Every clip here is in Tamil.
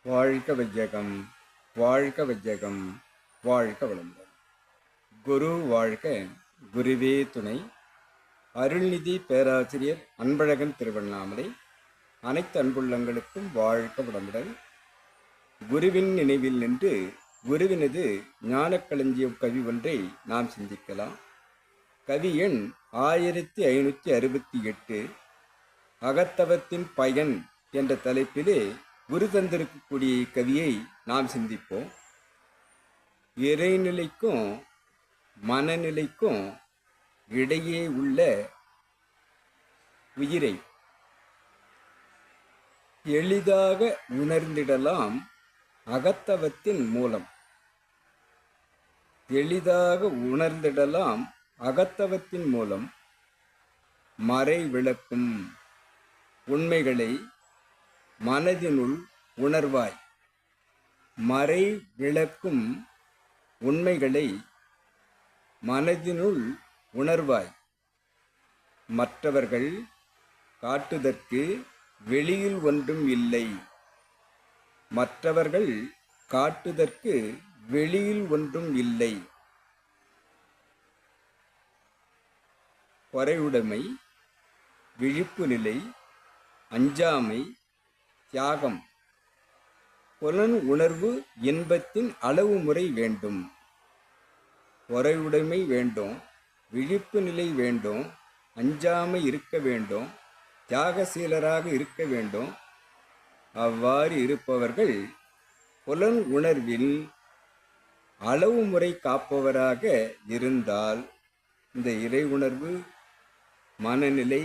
வாழ்க வையகம், வாழ்க வையகம், வாழ்க வளமுடன். குரு வாழ்க, குருவே துணை. அருள்நிதி பேராசிரியர் அன்பழகன் திருவண்ணாமலை. அனைத்து அன்புள்ளங்களுக்கும் வாழ்க வளமுடன். குருவின் நினைவில் நின்று குருவினது ஞானக்களஞ்சியம் கவி ஒன்றை நாம் சிந்திக்கலாம். கவி எண் 1568, அகத்தவத்தின் பயன் என்ற தலைப்பிலே குரு தந்திருக்கக்கூடிய கவியை நாம் சிந்திப்போம். இறைநிலைக்கும் மனநிலைக்கும் இடையே உள்ள உயிரை எளிதாக உணர்ந்திடலாம் அகத்தவத்தின் மூலம். எளிதாக உணர்ந்திடலாம் அகத்தவத்தின் மூலம். மறை விளக்கும் உண்மைகளை மனதினுள் உணர்வாய். மறை விளக்கும் உண்மைகளை மனதினுள் உணர்வாய். மற்றவர்கள் காட்டுதற்கு வெளியில் ஒன்றும் இல்லை. மற்றவர்கள் காட்டுதற்கு வெளியில் ஒன்றும் இல்லை. பொறையுடைமை, விழிப்பு நிலை, அஞ்சாமை, தியாகம், புலன் உணர்வு, இன்பத்தின் அளவு முறை வேண்டும். பொறையுடைமை வேண்டும், விழிப்பு நிலை வேண்டும், அஞ்சாமை இருக்க வேண்டும், தியாகசீலராக இருக்க வேண்டும். அவ்வாறு இருப்பவர்கள் புலன் உணர்வில் அளவு முறை காப்பவராக இருந்தால் இந்த இறை உணர்வு, மனநிலை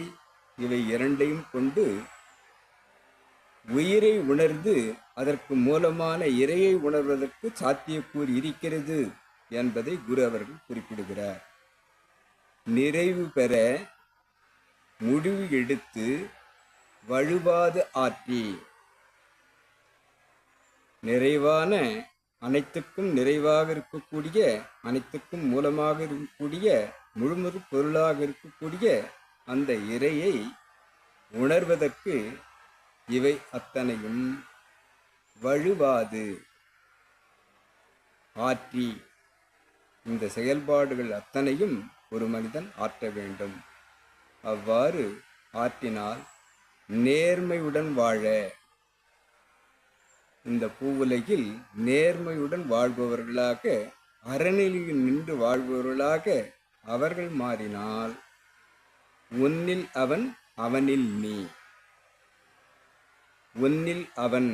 இவை இரண்டையும் கொண்டு உயிரை உணர்ந்து அதற்கு மூலமான இறையை உணர்வதற்கு சாத்தியக்கூறு இருக்கிறது என்பதை குரு அவர்கள் குறிப்பிடுகிறார். நிறைவு பெற முடிவு எடுத்து வழுவாது ஆற்றி. நிறைவான, அனைத்துக்கும் நிறைவாக இருக்கக்கூடிய, அனைத்துக்கும் மூலமாக இருக்கக்கூடிய, முழுமுறு பொருளாக இருக்கக்கூடிய அந்த இறையை உணர்வதற்கு இவை அத்தனையும் வழுவாது ஆற்றி. இந்த செயல்பாடுகள் அத்தனையும் ஒரு மனிதன் ஆற்ற வேண்டும். அவ்வாறு ஆற்றினால் நேர்மையுடன் வாழ, இந்த பூவுலகில் நேர்மையுடன் வாழ்பவர்களாக, அறநிலையில் நின்று வாழ்பவர்களாக அவர்கள் மாறினால் உன்னில் அவன், அவனில் நீ. உன்னில் அவன்,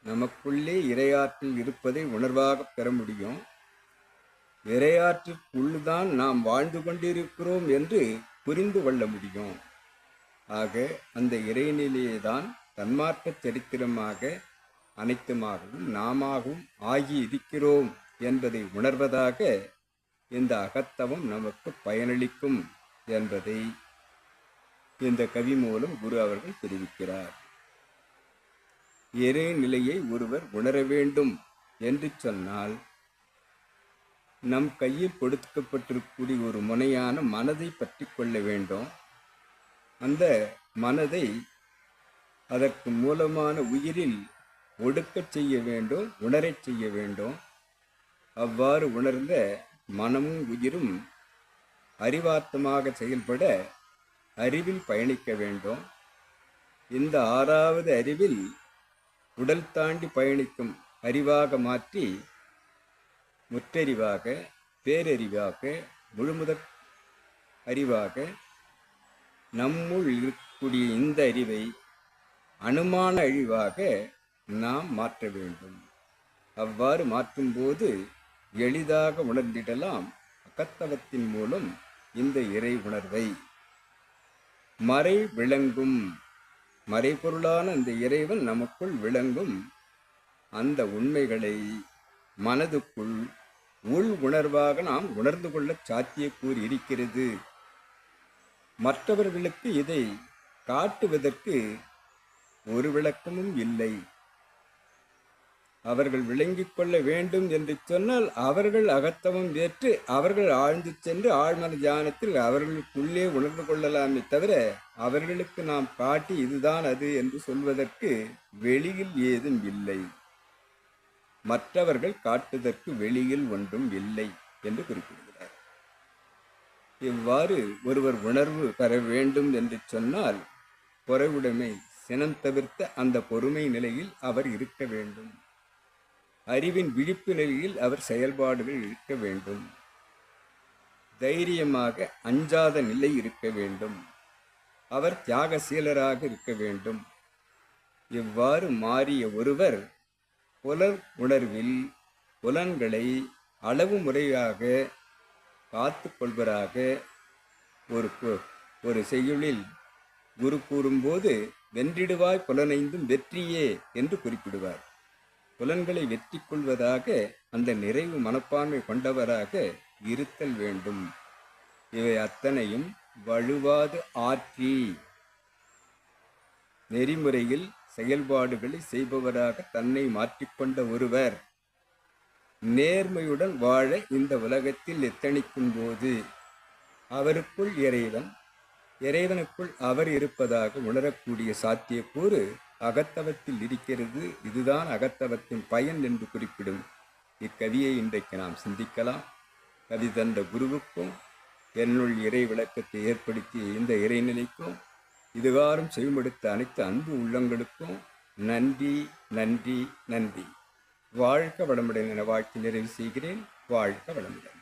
நமக்குள்ளே இறையாற்றில் இருப்பதை உணர்வாக பெற முடியும். இறையாற்றுக்குள்ளுதான் நாம் வாழ்ந்து கொண்டிருக்கிறோம் என்று புரிந்து கொள்ள முடியும். ஆக அந்த இறைநிலையை தான் தன்மார்க்க சரித்திரமாக அனைத்துமாகவும் நாமாகவும் ஆகி இருக்கிறோம் என்பதை உணர்வதாக இந்த அகத்தவம் நமக்கு பயனளிக்கும் என்பதை இந்த கவி மூலம் குரு அவர்கள் தெரிவிக்கிறார். இறைநிலையை ஒருவர் உணர வேண்டும் என்று சொன்னால் நம் கையில் கொடுக்கப்பட்டிருக்கக்கூடிய ஒரு முனையான மனதை பற்றி கொள்ள வேண்டும். அந்த மனதை அதற்கு மூலமான உயிரில் ஒடுக்கச் செய்ய வேண்டும், உணரச் செய்ய வேண்டும். அவ்வாறு உணர்ந்த மனமும் உயிரும் அறிவார்த்தமாக செயல்பட அறிவில் பயணிக்க வேண்டும். இந்த ஆறாவது அறிவில் உடல் தாண்டி பயணிக்கும் அறிவாக மாற்றி முற்றறிவாக, பேரறிவாக, முழுமுதற் அறிவாக நம்முள் இருக்கக்கூடிய இந்த அறிவை அனுமான அழிவாக நாம் மாற்ற வேண்டும். அவ்வாறு மாற்றும்போது எளிதாக உணர்ந்திடலாம் அகத்தவத்தின் மூலம் இந்த இறை உணர்வை. மறை விளங்கும், மறைபொருளான அந்த இறைவன் நமக்குள் விளங்கும் அந்த உண்மைகளை மனதுக்குள் உள் உணர்வாக நாம் உணர்ந்து கொள்ள சாத்தியக்கூறு இருக்கிறது. மற்றவர்களுக்கு இதை காட்டுவதற்கு ஒரு விளக்கமும் இல்லை. அவர்கள் விளங்கிக் கொள்ள வேண்டும் என்று சொன்னால் அவர்கள் அகத்தவம் ஏற்று அவர்கள் ஆழ்ந்து சென்று ஆழ்மன தியானத்தில் அவர்களுக்குள்ளே உணர்ந்து கொள்ளலாமே தவிர அவர்களுக்கு நாம் காட்டி இதுதான் அது என்று சொல்வதற்கு வெளியில் ஏதும் இல்லை. மற்றவர்கள் காட்டுவதற்கு வெளியில் ஒன்றும் இல்லை என்று குறிப்பிடுகிறார். இவ்வாறு ஒருவர் உணர்வு பெற வேண்டும் என்று சொன்னால் பொறைவுடைமை சினம் தவிர்த்த அந்த பொறுமை நிலையில் அவர் இருக்க வேண்டும். அறிவின் விழிப்பு நிலையில் அவர் செயல்பாடுகள் இருக்க வேண்டும். தைரியமாக அஞ்சாத நிலை இருக்க வேண்டும். அவர் தியாகசீலராக இருக்க வேண்டும். இவ்வாறு மாறிய ஒருவர் புலன் உணர்வில் புலன்களை அளவு முறையாக காத்து கொள்வராக ஒரு செய்யுளில் குரு கூறும்போது வென்றிடுவாய் புலனைந்தும் வெற்றியே என்று குறிப்பிடுவார். புலன்களை வெற்றி கொள்வதாக அந்த நிறைவு மனப்பான்மை கொண்டவராக இருத்தல் வேண்டும். இவை அத்தனையும் வழுவாது ஆற்றி நெறிமுறையில் செயல்பாடுகளை செய்பவராக தன்னை மாற்றிக்கொண்ட ஒருவர் நேர்மையுடன் வாழ இந்த உலகத்தில் எத்தனிக்கும் போது அவருக்குள் இறைவனுக்குள் அவர் இருப்பதாக உணரக்கூடிய சாத்தியக்கூறு அகத்தவத்தில் இருக்கிறது. இதுதான் அகத்தவத்தின் பயன் என்று குறிப்பிடும் இக்கவியை இன்றைக்கு நாம் சிந்திக்கலாம். கவி தந்த குருவுக்கும் என்னுள் இறை விளக்கத்தை ஏற்படுத்திய இந்த இறைநிலைக்கும் இதுகாரும் செய்மடுத்த அனைத்து அன்பு உள்ளங்களுக்கும் நன்றி நன்றி நன்றி. வாழ்க வளமுடன் என வாழ்த்து நிறைவு செய்கிறேன். வாழ்க வளமுடன்.